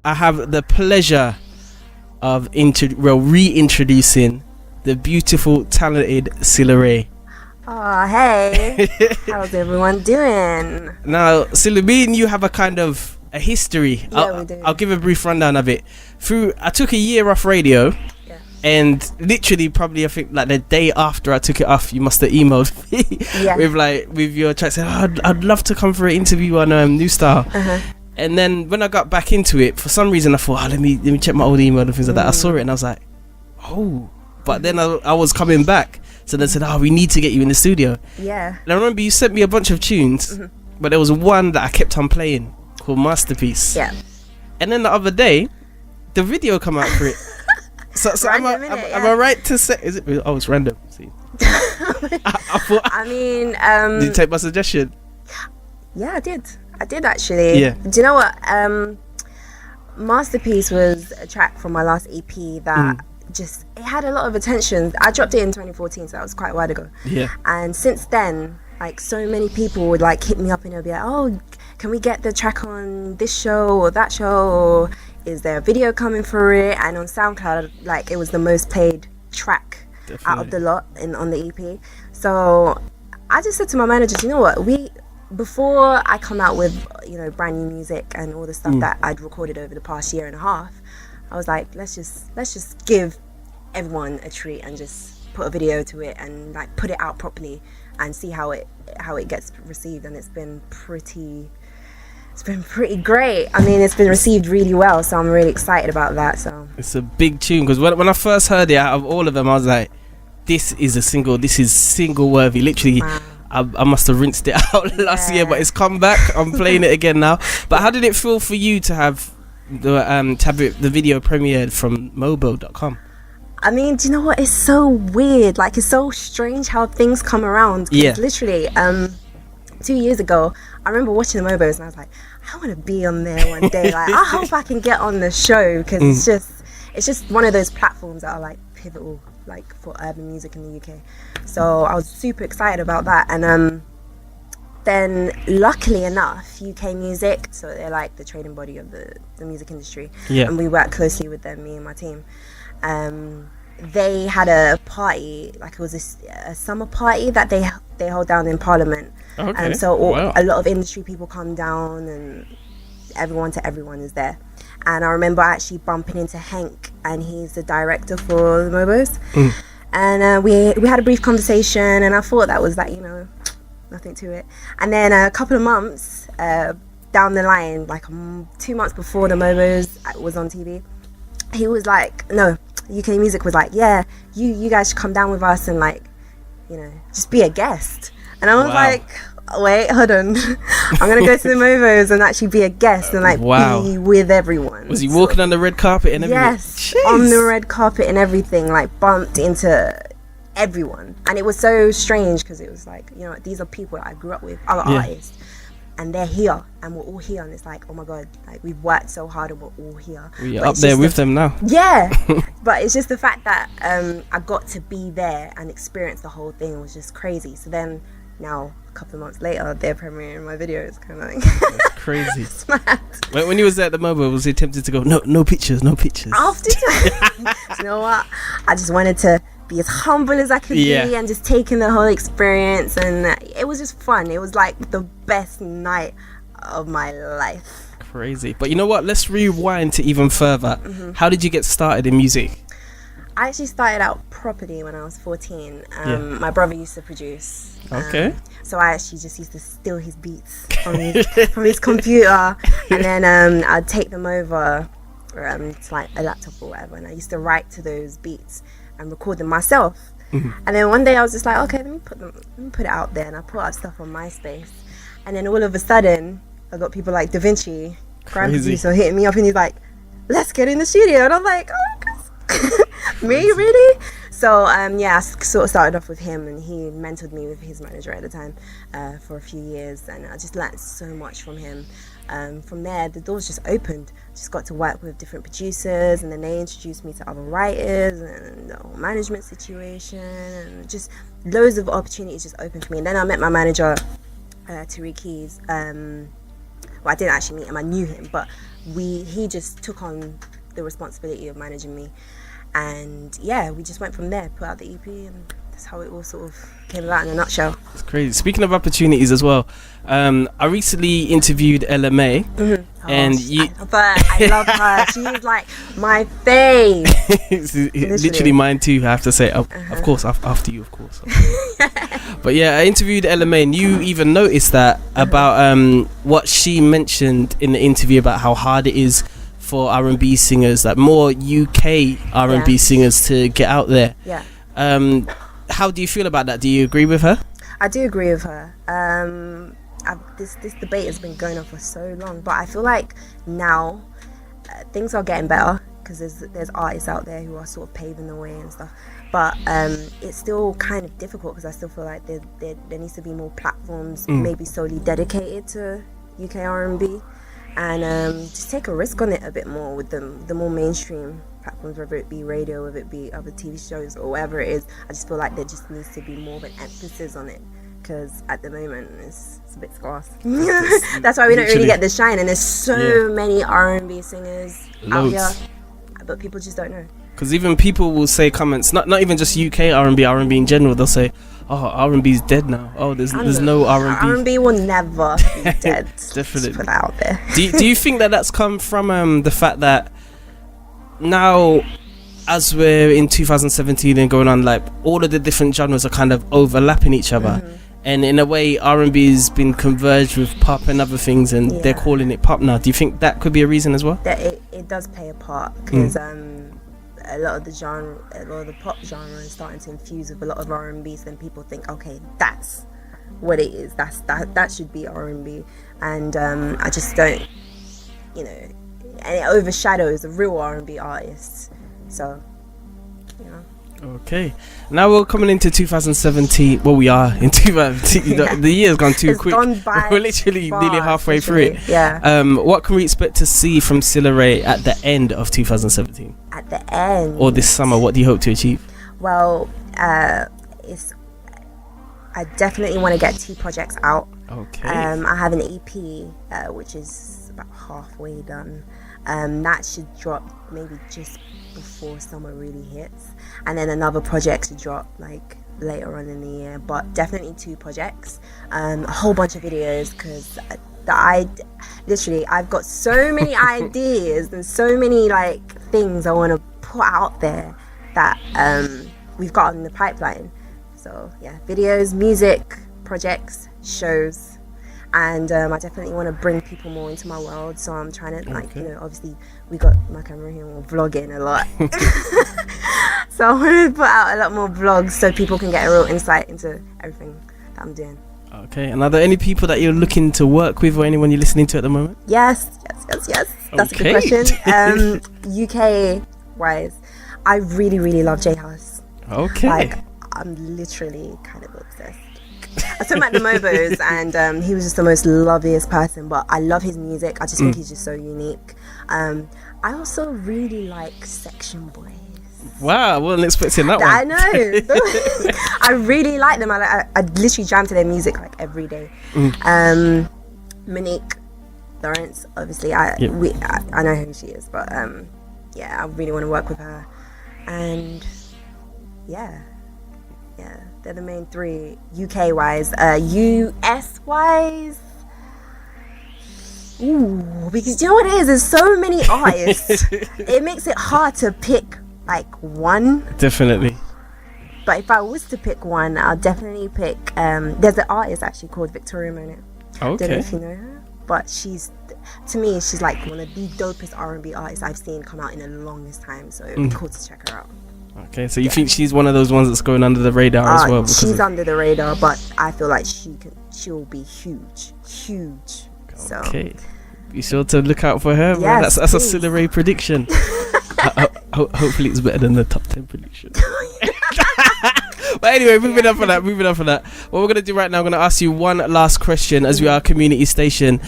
I have the pleasure of reintroducing the beautiful, talented Cilla Raie. Oh, hey. How's everyone doing? Now, Cilla, me and you have a kind of a history. Yeah, we do. I'll give a brief rundown of it. I took a year off radio. Yeah. And literally, probably, I think like the day after I took it off, you must have emailed me with your track saying, I'd love to come for an interview on New Star. And then when I got back into it, for some reason I thought, let me check my old email and things like that. I saw it and I was like, oh. But then I was coming back, so they said, we need to get you in the studio. Yeah. And I remember you sent me a bunch of tunes, but there was one that I kept on playing called Masterpiece. Yeah. And then the other day, the video come out for it. So am I right to say? Is it? Oh, it's random. See, I thought. I mean, did you take my suggestion? Yeah, I did. I did actually. Yeah. Do you know what? Masterpiece was a track from my last EP that it had a lot of attention. I dropped it in 2014, so that was quite a while ago. Yeah. And since then, like, so many people would like hit me up and they'll be like, "Oh, can we get the track on this show or that show? Or is there a video coming for it?" And on SoundCloud, like, it was the most played track out of the lot on the EP. So I just said to my manager, you know what, before I come out with, brand new music and all the stuff that I'd recorded over the past year and a half, I was like, let's just give everyone a treat and just put a video to it and like put it out properly and see how it gets received. And it's been pretty great. I mean, it's been received really well, so I'm really excited about that. So it's a big tune, because when I first heard it, out of all of them, I was like, this is single worthy. Literally, wow. I must have rinsed it out last year, but it's come back. I'm playing it again now. But how did it feel for you to have the video premiered from mobo.com? I mean, do you know what? It's so weird. Like, it's so strange how things come around. Yeah. Literally, 2 years ago, I remember watching the Mobos and I was like, I want to be on there one day. Like, I hope I can get on the show, because it's just one of those platforms that are like pivotal, like, for urban music in the UK. So I was super excited about that. And then luckily enough, UK Music, so they're like the trading body of the music industry, and we work closely with them, me and my team. They had a party, like it was a summer party that they hold down in Parliament. Okay. So a lot of industry people come down, and everyone is there. And I remember actually bumping into Hank, and he's the director for the Mobos. And we had a brief conversation, and I thought that was like, nothing to it. And then a couple of months down the line, like 2 months before the Mobos was on TV, he was like, no, UK Music was like, yeah, you guys should come down with us and, like, just be a guest. And I was like, wait, hold on. I'm going to go to the Mobos and actually be a guest and, like, be with everyone. Was he walking on the red carpet and everything? Yes, on the red carpet and everything, like, bumped into everyone. And it was so strange, because it was like, these are people that I grew up with, other artists, and they're here, and we're all here, and it's like, oh my god, like, we've worked so hard and we're all here. We're up there with them now. Yeah. But it's just the fact that I got to be there and experience the whole thing was just crazy. So then now, a couple of months later, they're premiering my video. It's kind of like, that's crazy. It's mad. When you was at the Mobile, was he tempted to go, no pictures? After you know what, I just wanted to be as humble as I could be, and just taking the whole experience, and it was just fun. It was like the best night of my life. Crazy. But you know what, let's rewind to even further. How did you get started in music? I actually started out properly when I was 14. My brother used to produce. Okay. So I actually just used to steal his beats from his computer, and then I'd take them over to like a laptop or whatever, and I used to write to those beats and record them myself. And then one day I was just like, okay, let me put it out there, and I put out stuff on MySpace, and then all of a sudden I got people like Da Vinci, grand producer, hitting me up, and he's like, let's get in the studio, and I'm like, oh god, me really? So I sort of started off with him, and he mentored me with his manager at the time for a few years, and I just learned so much from him. From there, the doors just opened. Just got to work with different producers, and then they introduced me to other writers, and the whole management situation, and just loads of opportunities just opened for me. And then I met my manager, Tariq Keys, Well, I didn't actually meet him, I knew him, but he just took on the responsibility of managing me. And yeah, we just went from there, put out the EP, and that's how it all sort of came about in a nutshell. It's crazy. Speaking of opportunities as well, I recently interviewed Cilla Raie, and I love her. She's like my fave. Literally mine too. I have to say, of course, after you, of course. But yeah, I interviewed Cilla Raie, and you even noticed that about what she mentioned in the interview about how hard it is for R&B singers, like more UK R&B singers, to get out there. Yeah. How do you feel about that? Do you agree with her? I do agree with her. This debate has been going on for so long, but I feel like now things are getting better, because there's artists out there who are sort of paving the way and stuff. But it's still kind of difficult, because I still feel like there needs to be more platforms, maybe solely dedicated to UK R&B, and just take a risk on it a bit more with the more mainstream platforms, whether it be radio, whether it be other TV shows or whatever it is. I just feel like there just needs to be more of an emphasis on it, because at the moment it's a bit scarce. That's why we don't really get the shine, and there's so many R&B singers out here, but people just don't know. Because even people will say comments, not even just UK R&B in general, they'll say, oh, R&B's dead now. Oh, there's no R&B. R&B will never be dead. Definitely. Just put that out there. Do you think that's come from the fact that now, as we're in 2017 and going on, like, all of the different genres are kind of overlapping each other, and in a way R&B's been converged with pop and other things, and they're calling it pop now. Do you think that could be a reason as well? That it does play a part, because a lot of the pop genre is starting to infuse with a lot of R&B, so then people think, okay, that's what it is, that should be R&B, and I just don't, and it overshadows the real R&B artists. So, Okay, now we're coming into 2017. Well, we are in 2017. The year's gone too quick. We're literally nearly halfway through it. Yeah. What can we expect to see from Cilla Raie at the end of 2017? At the end, or this summer, what do you hope to achieve? Well, I definitely want to get 2 projects out. Okay. I have an EP, which is about halfway done. That should drop maybe just before summer really hits, and then another project to drop like later on in the year, but definitely 2 projects, a whole bunch of videos, because I've got so many ideas and so many like things I want to put out there that we've got in the pipeline. So yeah, videos, music, projects, shows, and I definitely want to bring people more into my world, so I'm trying to obviously we got my camera here and we're vlogging a lot. So I want to put out a lot more vlogs so people can get a real insight into everything that I'm doing. Okay, and are there any people that you're looking to work with, or anyone you're listening to at the moment? Yes. That's a good question. UK wise, I really, really love J House. Okay. Like, I'm literally kind of obsessed. I saw him at the Mobos, and he was just the most loveliest person, but I love his music. I just think he's just so unique. I also really like Section Boys. Wow, I wasn't expecting that one. I know. I really like them. I literally jam to their music like every day. Monique Lawrence, obviously, I know who she is, but I really want to work with her. And yeah, they're the main 3 UK wise. US wise, because you know what it is, there's so many artists. It makes it hard to pick like one. Definitely. But if I was to pick one, I'll definitely pick there's an artist actually called Victoria Monet. Okay. Don't know if you know her, but to me she's like one of the dopest R&B artists I've seen come out in the longest time, so it'd be cool to check her out. Okay, so you think she's one of those ones that's going under the radar as well? She's under the radar, but I feel like she'll be huge. Okay, be sure to look out for her. Yes, that's a Cilla Raie prediction. Hopefully it's better than the top 10 prediction. But anyway, moving on from that. What we're going to do right now, I'm going to ask you one last question, as we are a community station.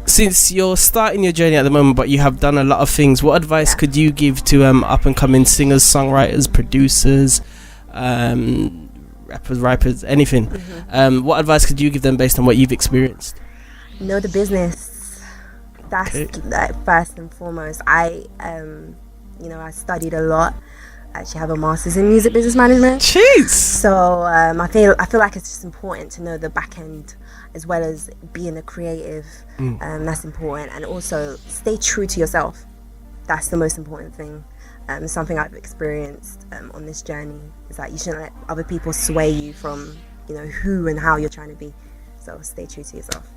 Since you're starting your journey at the moment, but you have done a lot of things, what advice could you give to up and coming singers, songwriters, producers, rappers, anything? What advice could you give them based on what you've experienced? Know the business. That's like first and foremost. I studied a lot. I actually have a master's in music business management. Jeez. So I feel like it's just important to know the back end as well as being a creative. That's important, and also stay true to yourself. That's the most important thing. Something I've experienced on this journey is that you shouldn't let other people sway you from who and how you're trying to be. So stay true to yourself.